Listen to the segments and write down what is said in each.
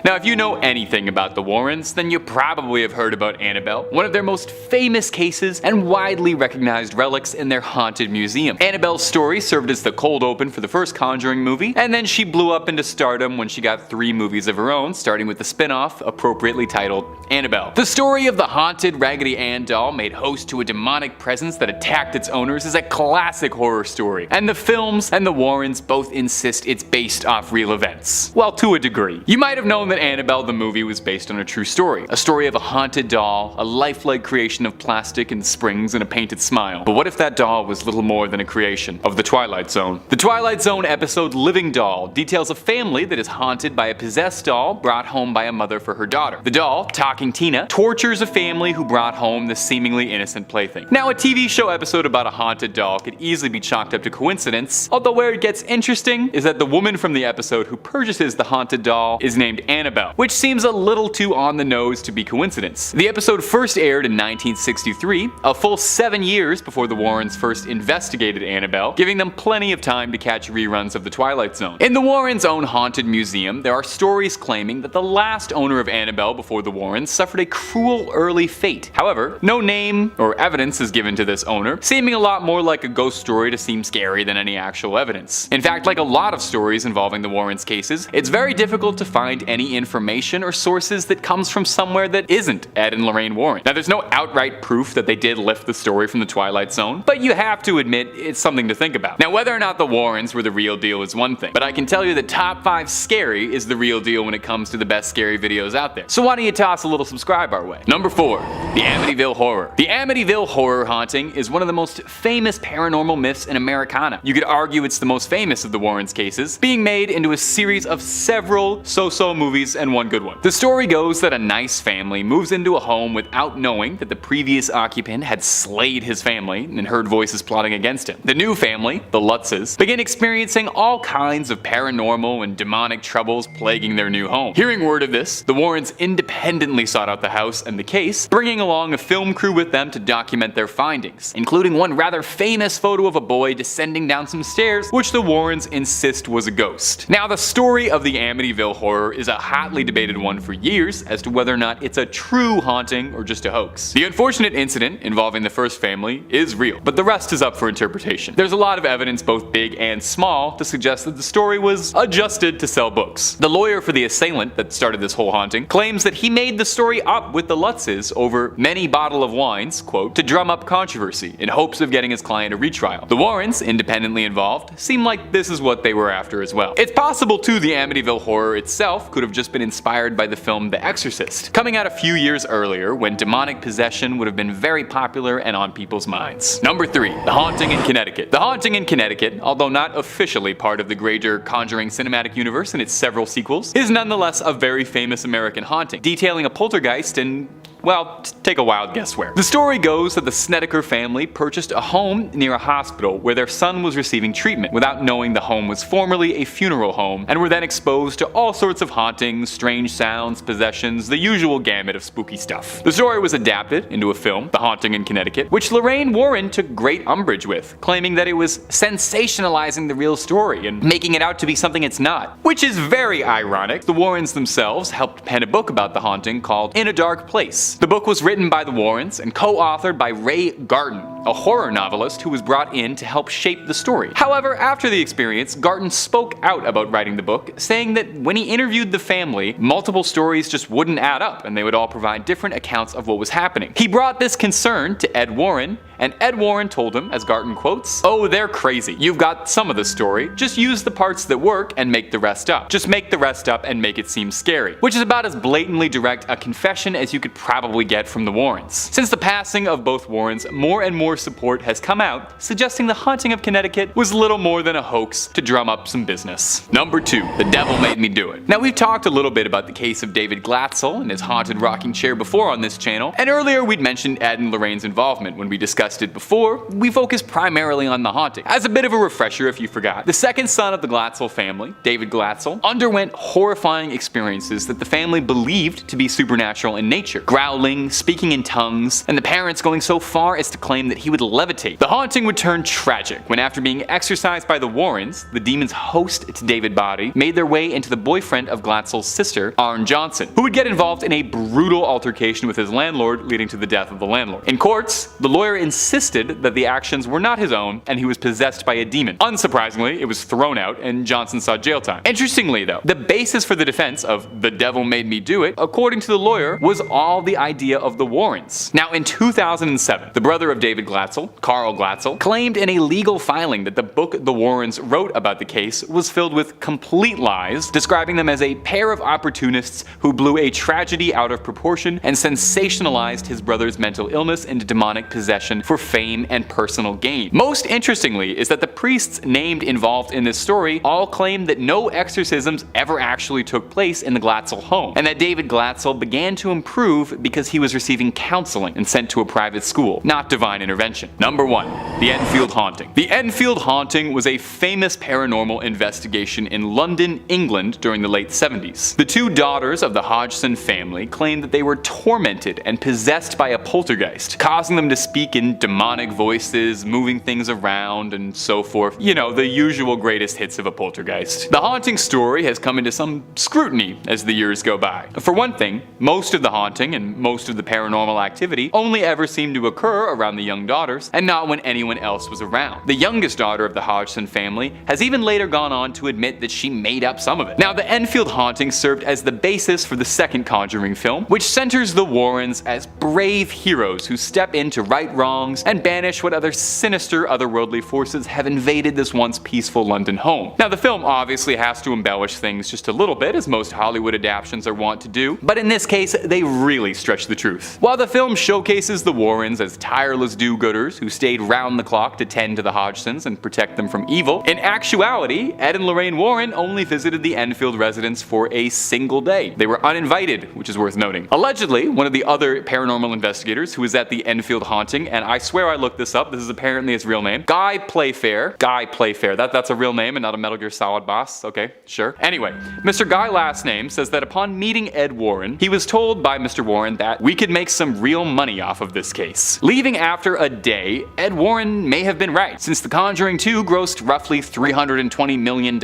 Now, if you know anything about the Warrens, then you probably have heard about Annabelle, one of their most famous cases and widely recognized relics in their haunted museum. Annabelle's story served as the cold open for the first Conjuring movie, and then she blew up into stardom when she got 3 movies of her own, starting with the spin-off appropriately titled Annabelle. The story of the haunted Raggedy Ann doll made host to a demonic presence that attacked its owners is a classic horror story, and the films and the Warrens both insist it's based off real events. Well, to a degree. You might have known that Annabelle the movie was based on a true story, a story of a haunted doll, a lifelike creation of plastic and springs and a painted smile. But what if that doll was little more than a creation of the Twilight Zone? The Twilight Zone episode Living Doll details a family that is haunted by a possessed doll brought home by a mother for her daughter. The doll, Talking Tina, tortures a family who brought home the seemingly innocent plaything. Now, a TV show episode about a haunted doll could easily be chalked up to coincidence, although where it gets interesting is that the woman from the episode who purchases the haunted doll is named Annabelle, which seems a little too on the nose to be coincidence. The episode first aired in 1963, a full 7 years before the Warrens first investigated Annabelle, giving them plenty of time to catch reruns of The Twilight Zone. In the Warrens' own haunted museum, there are stories claiming that the last owner of Annabelle before the Warrens suffered a cruel early fate. However, no name or evidence is given to this owner, seeming a lot more like a ghost story to seem scary than any actual evidence. In fact, like a lot of stories involving the Warrens cases, it's very difficult to find any information or sources that comes from somewhere that isn't Ed and Lorraine Warren. Now, there's no outright proof that they did lift the story from the Twilight Zone, but you have to admit it's something to think about. Now, whether or not the Warrens were the real deal is one thing, but I can tell you that Top 5 Scary is the real deal when it comes to the best scary videos out there. So why don't you toss a little subscribe our way? Number 4. The Amityville Horror. The Amityville Horror haunting is one of the most famous paranormal myths in Americana. You could argue it's the most famous of the Warrens cases, being made into a series of several so-so movies and one good one. The story goes that a nice family moves into a home without knowing that the previous occupant had slayed his family and heard voices plotting against him. The new family, the Lutzes, begin experiencing all kinds of paranormal and demonic troubles plaguing their new home. Hearing word of this, the Warrens independently sought out the house and the case, bringing along a film crew with them to document their findings, including one rather famous photo of a boy descending down some stairs, which the Warrens insist was a ghost. Now, the story of the Amityville Horror is a hotly debated one for years as to whether or not it's a true haunting or just a hoax. The unfortunate incident involving the first family is real, but the rest is up for interpretation. There's a lot of evidence, both big and small, to suggest that the story was adjusted to sell books. The lawyer for the assailant that started this whole haunting claims that he made the story up with the Lutzes over many bottle of wines, quote, to drum up controversy in hopes of getting his client a retrial. The Warrens, independently involved, seem like this is what they were after as well. It's possible too the Amityville Horror itself could have just been inspired by the film The Exorcist, coming out a few years earlier when demonic possession would have been very popular and on people's minds. Number 3. The Haunting in Connecticut. The Haunting in Connecticut, although not officially part of the greater Conjuring cinematic universe and its several sequels, is nonetheless a very famous American haunting, detailing a poltergeist and, well, take a wild guess where. The story goes that the Snedeker family purchased a home near a hospital where their son was receiving treatment without knowing the home was formerly a funeral home, and were then exposed to all sorts of hauntings, strange sounds, possessions, the usual gamut of spooky stuff. The story was adapted into a film, The Haunting in Connecticut, which Lorraine Warren took great umbrage with, claiming that it was sensationalizing the real story and making it out to be something it's not, which is very ironic. The Warrens themselves helped pen a book about the haunting called In a Dark Place. The book was written by the Warrens and co-authored by Ray Garton, a horror novelist who was brought in to help shape the story. However, after the experience, Garton spoke out about writing the book, saying that when he interviewed the family, multiple stories just wouldn't add up and they would all provide different accounts of what was happening. He brought this concern to Ed Warren, and Ed Warren told him, as Garton quotes, "Oh, they're crazy. You've got some of the story. Just use the parts that work and make the rest up. Just make the rest up and make it seem scary." Which is about as blatantly direct a confession as you could probably get from the Warrens. Since the passing of both Warrens, more and more support has come out, suggesting the Haunting of Connecticut was little more than a hoax to drum up some business. Number 2. The Devil Made Me Do It. Now, we've talked a little bit about the case of David Glatzel and his haunted rocking chair before on this channel, and earlier we'd mentioned Ed and Lorraine's involvement when we discussed it before. We focused primarily on the haunting. As a bit of a refresher if you forgot, the second son of the Glatzel family, David Glatzel, underwent horrifying experiences that the family believed to be supernatural in nature. Growling, speaking in tongues, and the parents going so far as to claim that he would levitate. The haunting would turn tragic when, after being exorcised by the Warrens, the demon's host to David Body made their way into the boyfriend of Glatzel's sister, Arn Johnson, who would get involved in a brutal altercation with his landlord, leading to the death of the landlord. In courts, the lawyer insisted that the actions were not his own and he was possessed by a demon. Unsurprisingly, it was thrown out and Johnson saw jail time. Interestingly though, the basis for the defense of "the devil made me do it," according to the lawyer, was all the idea of the Warrens. Now in 2007, the brother of David Glatzel, Carl Glatzel, claimed in a legal filing that the book the Warrens wrote about the case was filled with complete lies, describing them as a pair of opportunists who blew a tragedy out of proportion and sensationalized his brother's mental illness and demonic possession for fame and personal gain. Most interestingly is that the priests named involved in this story all claimed that no exorcisms ever actually took place in the Glatzel home, and that David Glatzel began to improve because he was receiving counseling and sent to a private school, not divine intervention. Number 1. The Enfield Haunting. The Enfield Haunting was a famous paranormal investigation in London, England during the late 70s. The two daughters of the Hodgson family claimed that they were tormented and possessed by a poltergeist, causing them to speak in demonic voices, moving things around, and so forth. You know, the usual greatest hits of a poltergeist. The haunting story has come into some scrutiny as the years go by. For one thing, most of the haunting and most of the paranormal activity only ever seemed to occur around the young daughters, and not when anyone else was around. The youngest daughter of the Hodgson family has even later gone on to admit that she made up some of it. Now, the Enfield haunting served as the basis for the second Conjuring film, which centers the Warrens as brave heroes who step in to right wrongs and banish what other sinister otherworldly forces have invaded this once peaceful London home. Now, the film obviously has to embellish things just a little bit, as most Hollywood adaptations are wont to do, but in this case, they really stretch the truth. While the film showcases the Warrens as tireless do-gooders who stayed round the clock to tend to the Hodgsons and protect them from evil, in actuality, Ed and Lorraine Warren only visited the Enfield residence for a single day. They were uninvited, which is worth noting. Allegedly, one of the other paranormal investigators who was at the Enfield haunting, and I swear I looked this up, this is apparently his real name, Guy Playfair, that's a real name and not a Metal Gear Solid boss, okay, sure. Anyway, Mr. Guy last name says that upon meeting Ed Warren, he was told by Mr. Warren that we could make some real money off of this case. Leaving after a day, Ed Warren may have been right, since The Conjuring 2 grossed roughly $320 million,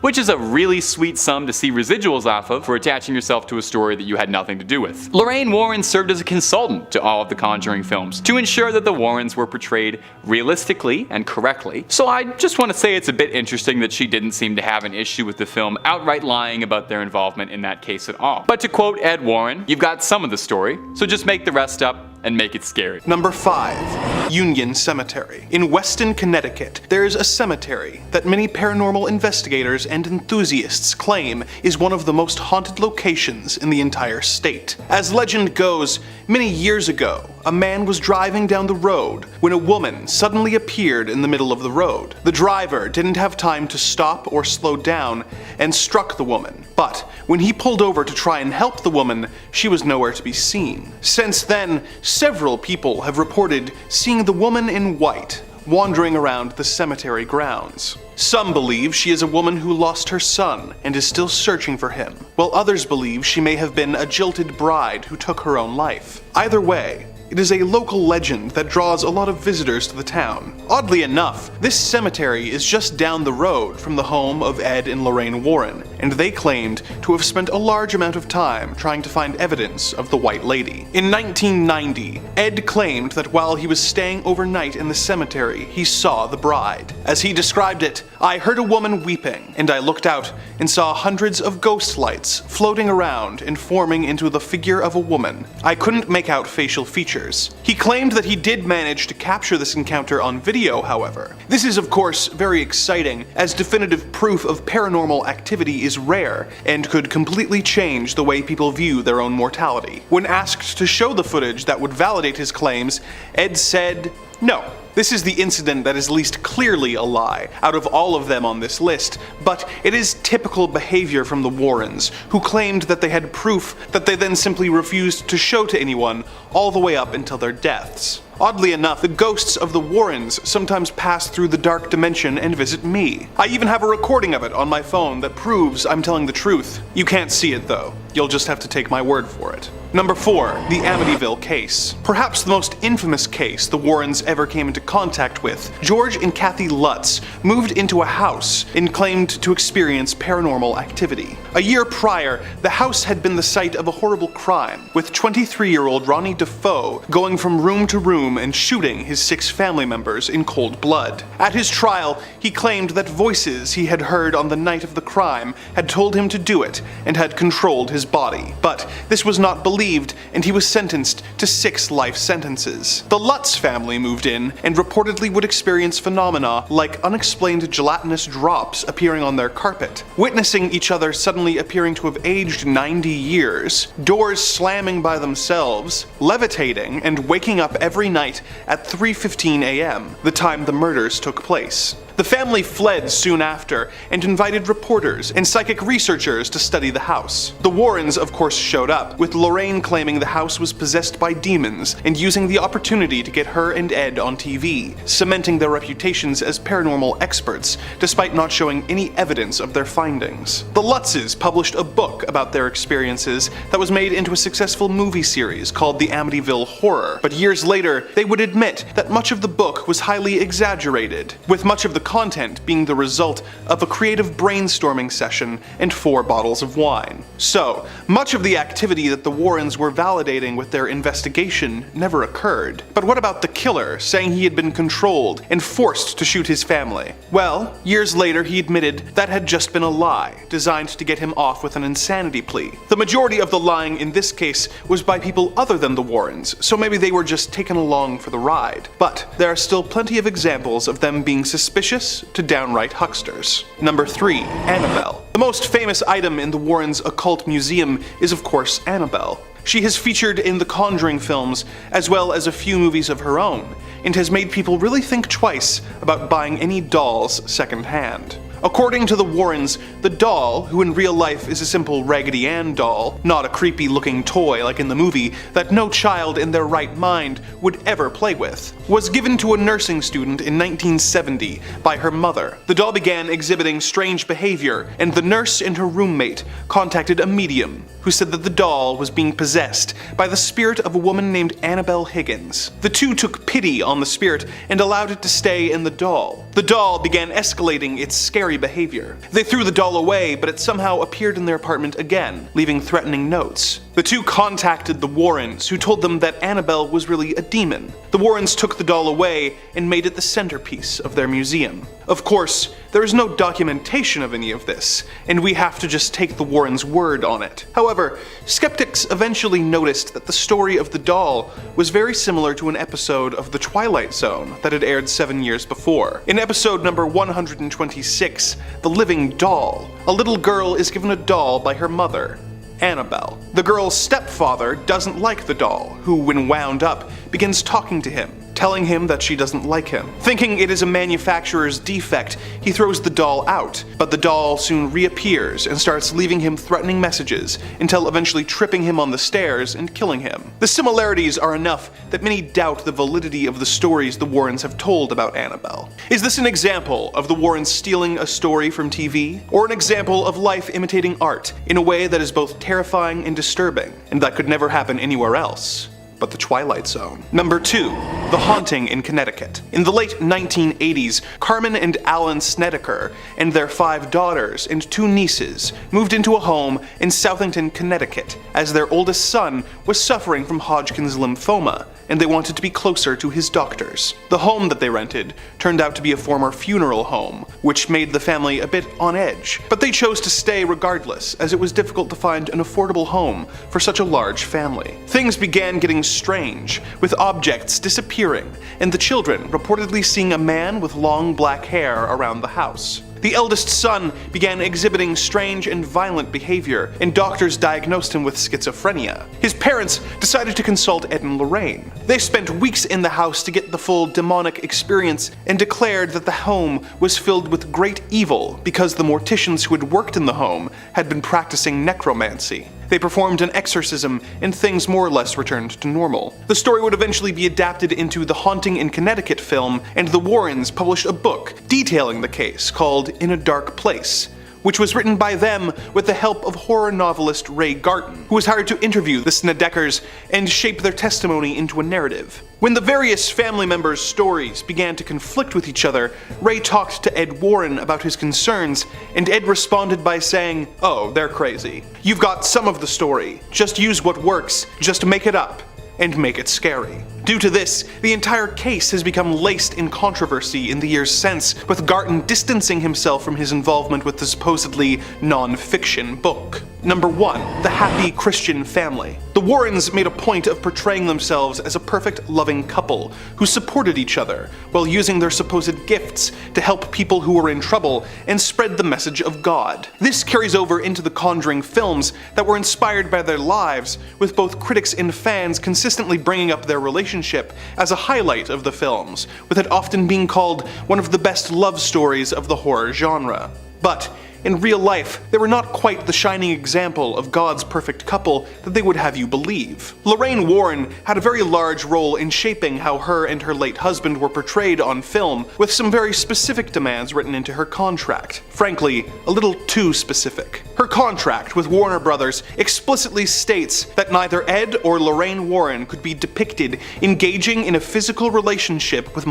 which is a really sweet sum to see residuals off of for attaching yourself to a story that you had nothing to do with. Lorraine Warren served as a consultant to all of the Conjuring films to ensure that the Warrens were portrayed realistically and correctly, so I just want to say it's a bit interesting that she didn't seem to have an issue with the film outright lying about their involvement in that case at all. But to quote Ed Warren, "You've got some of the story, so just make the rest up and make it scary." Number 5. Union Cemetery. In Weston, Connecticut, there is a cemetery that many paranormal investigators and enthusiasts claim is one of the most haunted locations in the entire state. As legend goes, many years ago, a man was driving down the road when a woman suddenly appeared in the middle of the road. The driver didn't have time to stop or slow down and struck the woman, but when he pulled over to try and help the woman, she was nowhere to be seen. Since then, several people have reported seeing the woman in white wandering around the cemetery grounds. Some believe she is a woman who lost her son and is still searching for him, while others believe she may have been a jilted bride who took her own life. Either way, it is a local legend that draws a lot of visitors to the town. Oddly enough, this cemetery is just down the road from the home of Ed and Lorraine Warren, and they claimed to have spent a large amount of time trying to find evidence of the White Lady. In 1990, Ed claimed that while he was staying overnight in the cemetery, he saw the bride. As he described it, "I heard a woman weeping, and I looked out and saw hundreds of ghost lights floating around and forming into the figure of a woman. I couldn't make out facial features." He claimed that he did manage to capture this encounter on video, however. This is of course very exciting, as definitive proof of paranormal activity is rare and could completely change the way people view their own mortality. When asked to show the footage that would validate his claims, Ed said, "No, This is the incident that is least clearly a lie out of all of them on this list, but it is typical behavior from the Warrens, who claimed that they had proof that they then simply refused to show to anyone all the way up until their deaths. Oddly enough, the ghosts of the Warrens sometimes pass through the dark dimension and visit me. I even have a recording of it on my phone that proves I'm telling the truth. You can't see it though. You'll just have to take my word for it. Number 4. The Amityville case. Perhaps the most infamous case the Warrens ever came into contact with. George and Kathy Lutz moved into a house and claimed to experience paranormal activity. A year prior, the house had been the site of a horrible crime, with 23-year-old Ronnie Defoe going from room to room and shooting his 6 family members in cold blood. At his trial, he claimed that voices he had heard on the night of the crime had told him to do it and had controlled his body. But this was not believed, and he was sentenced to 6 life sentences. The Lutz family moved in and reportedly would experience phenomena like unexplained gelatinous drops appearing on their carpet, witnessing each other suddenly appearing to have aged 90 years, doors slamming by themselves, levitating, and waking up every night at 3:15 a.m., the time the murders took place. The family fled soon after and invited reporters and psychic researchers to study the house. The Warrens, of course, showed up, with Lorraine claiming the house was possessed by demons and using the opportunity to get her and Ed on TV, cementing their reputations as paranormal experts, despite not showing any evidence of their findings. The Lutzes published a book about their experiences that was made into a successful movie series called The Amityville Horror, but years later, they would admit that much of the book was highly exaggerated, with much of the content being the result of a creative brainstorming session and 4 bottles of wine. So, much of the activity that the Warrens were validating with their investigation never occurred. But what about the killer saying he had been controlled and forced to shoot his family? Well, years later he admitted that had just been a lie, designed to get him off with an insanity plea. The majority of the lying in this case was by people other than the Warrens, so maybe they were just taken along for the ride. But there are still plenty of examples of them being suspicious to downright hucksters. Number 3. Annabelle. The most famous item in the Warrens' occult museum is of course Annabelle. She has featured in the Conjuring films, as well as a few movies of her own, and has made people really think twice about buying any dolls secondhand. According to the Warrens, the doll, who in real life is a simple Raggedy Ann doll, not a creepy looking toy like in the movie that no child in their right mind would ever play with, was given to a nursing student in 1970 by her mother. The doll began exhibiting strange behavior, and the nurse and her roommate contacted a medium who said that the doll was being possessed by the spirit of a woman named Annabelle Higgins. The two took pity on the spirit and allowed it to stay in the doll. The doll began escalating its scary behavior. They threw the doll away, but it somehow appeared in their apartment again, leaving threatening notes. The two contacted the Warrens, who told them that Annabelle was really a demon. The Warrens took the doll away and made it the centerpiece of their museum. Of course, there is no documentation of any of this, and we have to just take the Warrens' word on it. However, skeptics eventually noticed that the story of the doll was very similar to an episode of The Twilight Zone that had aired 7 years before. In episode number 126, The Living Doll, a little girl is given a doll by her mother, Annabelle. The girl's stepfather doesn't like the doll, who, when wound up, begins talking to him, telling him that she doesn't like him. Thinking it is a manufacturer's defect, he throws the doll out, but the doll soon reappears and starts leaving him threatening messages until eventually tripping him on the stairs and killing him. The similarities are enough that many doubt the validity of the stories the Warrens have told about Annabelle. Is this an example of the Warrens stealing a story from TV? Or an example of life imitating art in a way that is both terrifying and disturbing, and that could never happen anywhere else but the Twilight Zone? Number 2. The Haunting in Connecticut. In the late 1980s, Carmen and Alan Snedeker and their 5 daughters and 2 nieces moved into a home in Southington, Connecticut, as their oldest son was suffering from Hodgkin's lymphoma, and they wanted to be closer to his doctors. The home that they rented turned out to be a former funeral home, which made the family a bit on edge, but they chose to stay regardless, as it was difficult to find an affordable home for such a large family. Things began getting strange, with objects disappearing, and the children reportedly seeing a man with long black hair around the house. The eldest son began exhibiting strange and violent behavior, and doctors diagnosed him with schizophrenia. His parents decided to consult Ed and Lorraine. They spent weeks in the house to get the full demonic experience and declared that the home was filled with great evil because the morticians who had worked in the home had been practicing necromancy. They performed an exorcism, and things more or less returned to normal. The story would eventually be adapted into the Haunting in Connecticut film, and the Warrens published a book detailing the case called In a Dark Place, which was written by them with the help of horror novelist Ray Garton, who was hired to interview the Snedeckers and shape their testimony into a narrative. When the various family members' stories began to conflict with each other, Ray talked to Ed Warren about his concerns, and Ed responded by saying, "Oh, they're crazy. You've got some of the story. Just use what works, just make it up, and make it scary." Due to this, the entire case has become laced in controversy in the years since, with Garton distancing himself from his involvement with the supposedly non-fiction book. Number 1. The Happy Christian Family. The Warrens made a point of portraying themselves as a perfect, loving couple who supported each other while using their supposed gifts to help people who were in trouble and spread the message of God. This carries over into the Conjuring films that were inspired by their lives, with both critics and fans consistently bringing up their relationship as a highlight of the films, with it often being called one of the best love stories of the horror genre. But in real life, they were not quite the shining example of God's perfect couple that they would have you believe. Lorraine Warren had a very large role in shaping how her and her late husband were portrayed on film, with some very specific demands written into her contract. Frankly, a little too specific. Her contract with Warner Brothers explicitly states that neither Ed or Lorraine Warren could be depicted engaging in a physical relationship with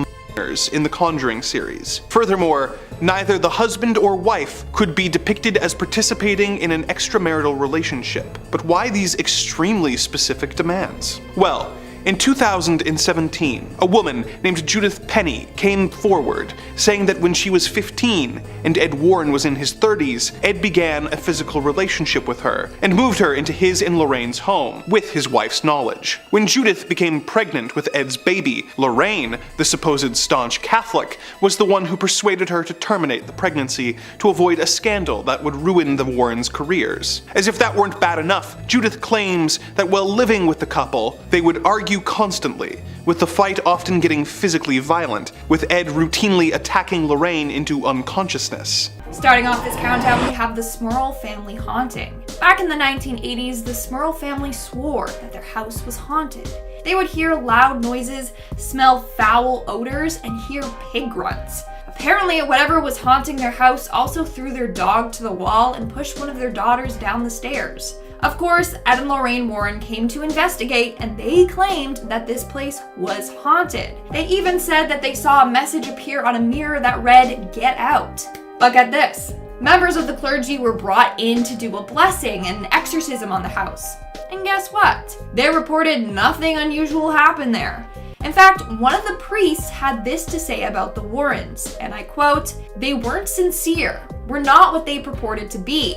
in the Conjuring series. Furthermore, neither the husband or wife could be depicted as participating in an extramarital relationship. But why these extremely specific demands? Well, in 2017, a woman named Judith Penny came forward, saying that when she was 15 and Ed Warren was in his 30s, Ed began a physical relationship with her and moved her into his and Lorraine's home, with his wife's knowledge. When Judith became pregnant with Ed's baby, Lorraine, the supposed staunch Catholic, was the one who persuaded her to terminate the pregnancy to avoid a scandal that would ruin the Warrens' careers. As if that weren't bad enough, Judith claims that while living with the couple, they would argue constantly, with the fight often getting physically violent, with Ed routinely attacking Lorraine into unconsciousness. Starting off this countdown, we have the Smurl family haunting. Back in the 1980s, the Smurl family swore that their house was haunted. They would hear loud noises, smell foul odors, and hear pig grunts. Apparently, whatever was haunting their house also threw their dog to the wall and pushed one of their daughters down the stairs. Of course, Ed and Lorraine Warren came to investigate, and they claimed that this place was haunted. They even said that they saw a message appear on a mirror that read, "Get out." But get this, members of the clergy were brought in to do a blessing and an exorcism on the house. And guess what? They reported nothing unusual happened there. In fact, one of the priests had this to say about the Warrens, and I quote, "They weren't sincere, were not what they purported to be,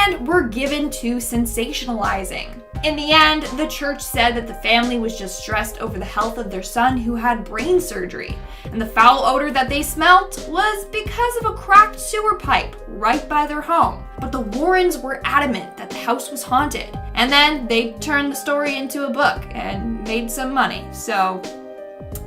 and were given to sensationalizing." In the end, the church said that the family was just stressed over the health of their son who had brain surgery, and the foul odor that they smelt was because of a cracked sewer pipe right by their home. But the Warrens were adamant that the house was haunted, and then they turned the story into a book and made some money, so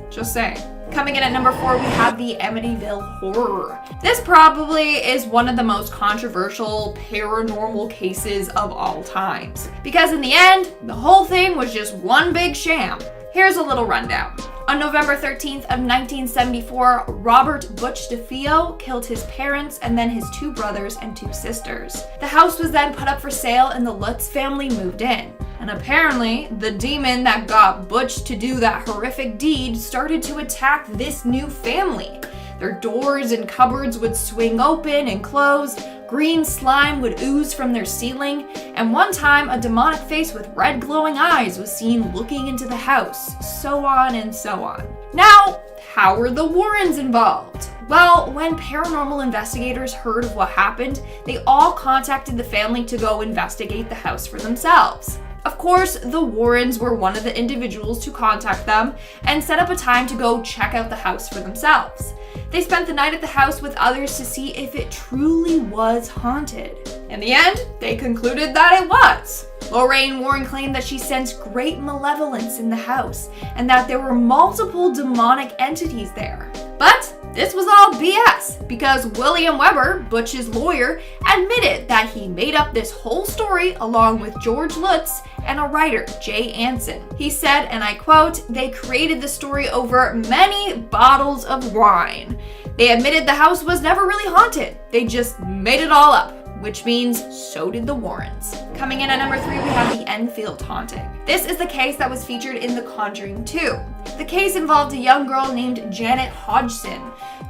just saying. Coming in at number 4, we have the Amityville Horror. This probably is one of the most controversial paranormal cases of all times, because in the end, the whole thing was just one big sham. Here's a little rundown. On November 13th of 1974, Robert Butch DeFeo killed his parents and then his 2 brothers and 2 sisters. The house was then put up for sale and the Lutz family moved in. And apparently, the demon that got Butch to do that horrific deed started to attack this new family. Their doors and cupboards would swing open and close, green slime would ooze from their ceiling, and one time a demonic face with red glowing eyes was seen looking into the house, so on and so on. Now, how were the Warrens involved? Well, when paranormal investigators heard of what happened, they all contacted the family to go investigate the house for themselves. Of course, the Warrens were one of the individuals to contact them and set up a time to go check out the house for themselves. they spent the night at the house with others to see if it truly was haunted. In the end, they concluded that it was. Lorraine Warren claimed that she sensed great malevolence in the house and that there were multiple demonic entities there. But this was all BS because William Weber, Butch's lawyer, admitted that he made up this whole story along with George Lutz and a writer, Jay Anson. He said, and I quote, "They created the story over many bottles of wine. They admitted the house was never really haunted. They just made it all up." Which means so did the Warrens. Coming in at number 3, we have the Enfield haunting. This is the case that was featured in The Conjuring 2. The case involved a young girl named Janet Hodgson,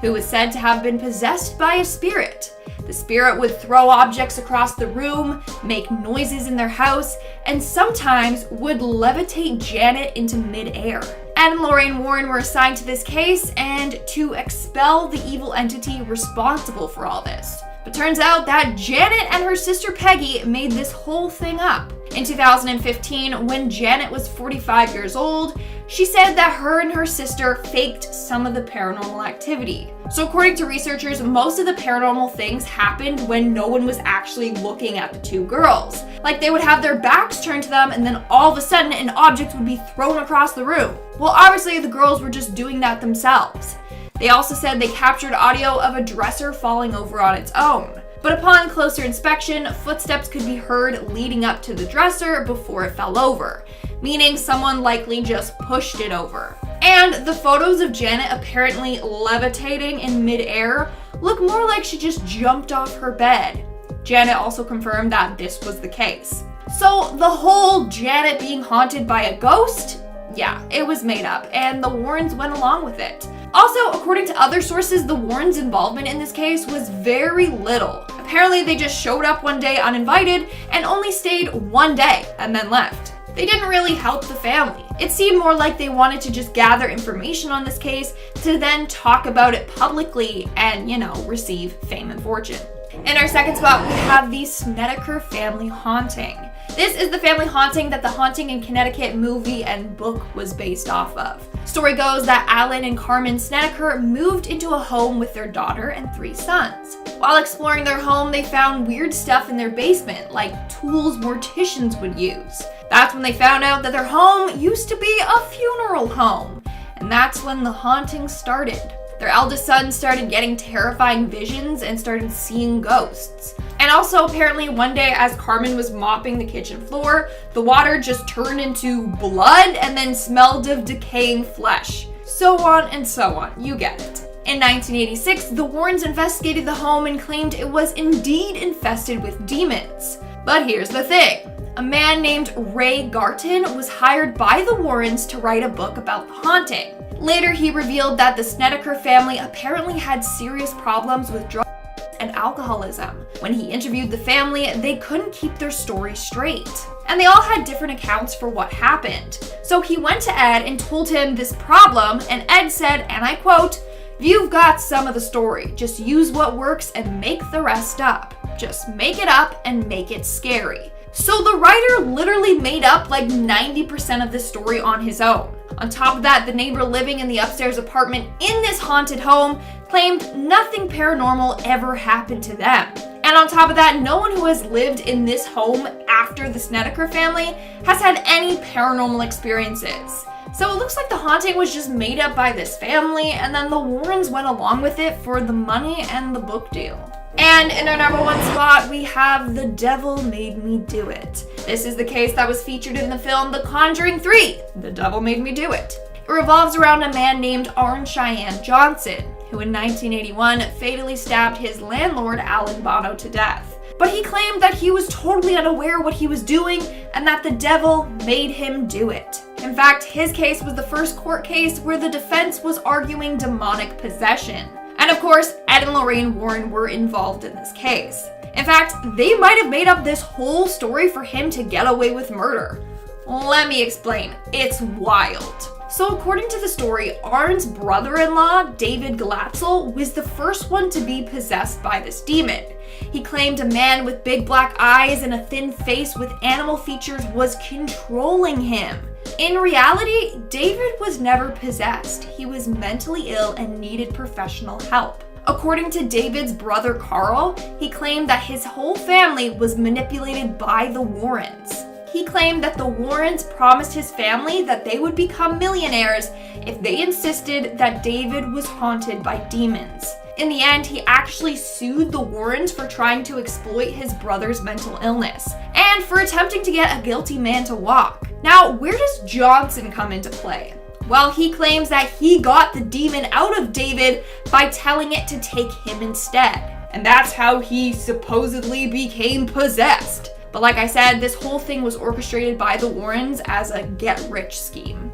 who was said to have been possessed by a spirit. The spirit would throw objects across the room, make noises in their house, and sometimes would levitate Janet into midair. Ed and Lorraine Warren were assigned to this case and to expel the evil entity responsible for all this. But turns out that Janet and her sister Peggy made this whole thing up. In 2015, when Janet was 45 years old, she said that her and her sister faked some of the paranormal activity. So according to researchers, most of the paranormal things happened when no one was actually looking at the two girls. Like they would have their backs turned to them and then all of a sudden an object would be thrown across the room. Well, obviously the girls were just doing that themselves. They also said they captured audio of a dresser falling over on its own. But upon closer inspection, footsteps could be heard leading up to the dresser before it fell over, meaning someone likely just pushed it over. And the photos of Janet apparently levitating in midair look more like she just jumped off her bed. Janet also confirmed that this was the case. So the whole Janet being haunted by a ghost? Yeah, it was made up, and the Warrens went along with it. Also, according to other sources, the Warrens' involvement in this case was very little. Apparently, they just showed up one day uninvited and only stayed one day and then left. They didn't really help the family. It seemed more like they wanted to just gather information on this case to then talk about it publicly and, receive fame and fortune. In our second spot, we have the Snedeker family haunting. This is the family haunting that the Haunting in Connecticut movie and book was based off of. Story goes that Alan and Carmen Snedeker moved into a home with their daughter and 3 sons. While exploring their home, they found weird stuff in their basement, like tools morticians would use. That's when they found out that their home used to be a funeral home. And that's when the haunting started. Their eldest son started getting terrifying visions and started seeing ghosts. And also apparently one day as Carmen was mopping the kitchen floor, the water just turned into blood and then smelled of decaying flesh. So on and so on, you get it. In 1986, the Warrens investigated the home and claimed it was indeed infested with demons. But here's the thing. A man named Ray Garton was hired by the Warrens to write a book about the haunting. Later, he revealed that the Snedeker family apparently had serious problems with drugs and alcoholism. When he interviewed the family, they couldn't keep their story straight. And they all had different accounts for what happened. So he went to Ed and told him this problem, and Ed said, and I quote, "You've got some of the story. Just use what works and make the rest up. Just make it up and make it scary." So the writer literally made up like 90% of the story on his own. On top of that, the neighbor living in the upstairs apartment in this haunted home claimed nothing paranormal ever happened to them. And on top of that, no one who has lived in this home after the Snedeker family has had any paranormal experiences. So it looks like the haunting was just made up by this family, and then the Warrens went along with it for the money and the book deal. And in our number 1 spot, we have The Devil Made Me Do It. This is the case that was featured in the film The Conjuring 3, The Devil Made Me Do It. It revolves around a man named Orange Cheyenne Johnson, who in 1981 fatally stabbed his landlord, Alan Bono, to death. But he claimed that he was totally unaware what he was doing and that the devil made him do it. In fact, his case was the first court case where the defense was arguing demonic possession. And of course, Ed and Lorraine Warren were involved in this case. In fact, they might have made up this whole story for him to get away with murder. Let me explain. It's wild. So according to the story, Arn's brother-in-law, David Glatzel, was the first one to be possessed by this demon. He claimed a man with big black eyes and a thin face with animal features was controlling him. In reality, David was never possessed. He was mentally ill and needed professional help. According to David's brother Carl, he claimed that his whole family was manipulated by the Warrens. He claimed that the Warrens promised his family that they would become millionaires if they insisted that David was haunted by demons. In the end, he actually sued the Warrens for trying to exploit his brother's mental illness, and for attempting to get a guilty man to walk. Now, where does Johnson come into play? Well, he claims that he got the demon out of David by telling it to take him instead. And that's how he supposedly became possessed. But like I said, this whole thing was orchestrated by the Warrens as a get-rich scheme.